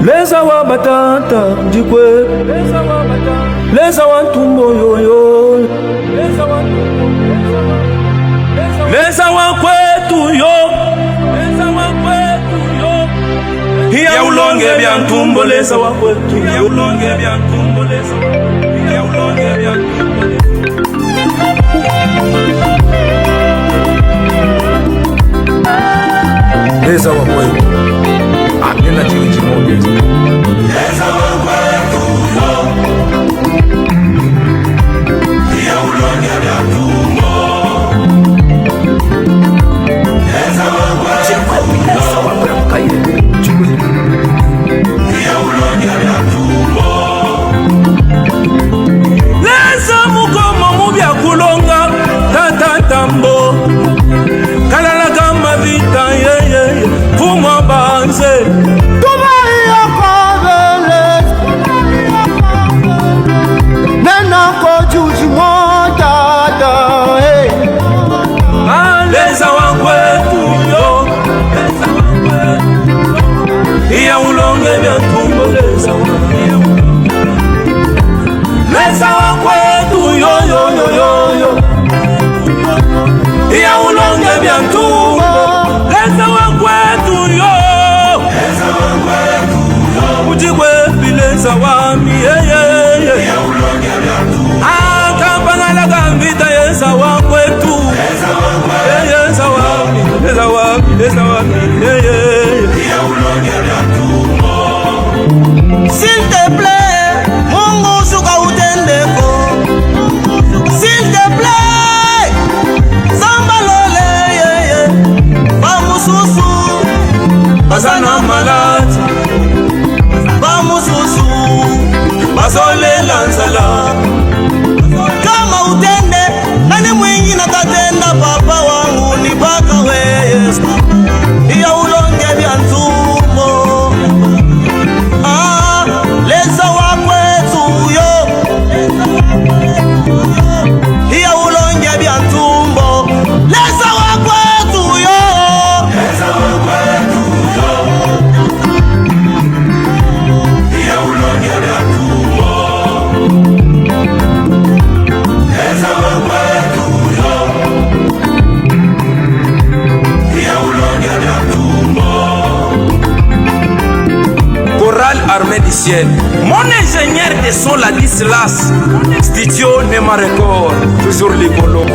leza wa batata jikwe, leza wa ntumbo yoyo, leza wa kwetu yo, ya ulonge bya ntumbo leza wa kwetu, ya ulonge bya ntumbo leza wa kwetu, ya ulonge bya ntumbo leza wa kwetu. Amina chiwichi moja leza wa kwetu yo, ya ulonge bya ntumbo leza wa kwetu ya ulonge bya ntumbo leza mukomo mubya kulonga tatatambo kalala kama vita yeye fuma banze Tumaia kabele nena ko juji moja da leza wa kwetu yo, ya ulonge bya ntumbo leza wa kwetu yo yo yo yo yo, ya ulonge bya ntumbo leza wa kwetu yo, ujikwe bileza wami yeye ya ulonge bya ntumbo akampangala kambita yeza wa kwetu yeza wami leza wami yeye ya ulonge bya ntumbo. S'il te plaît, Mungu suka utendeko. S'il te plaît, sambalole yeye bamususu Bazana malati bamususu bazolela nzala kama utende nani mwingine atatenda. Papa wangu ni baka weye ya ulonge bya ntumbo leza wa kwetu yo, ya ulonge bya ntumbo leza wa kwetu yo, leza wa kwetu yo, ya ulonge bya ntumbo leza wa kwetu yo, ya ulonge bya ntumbo. Chorale Armée du Ciel. Mon ingénieur de son Ladislas Studio Nema Record. Toujours les bolos.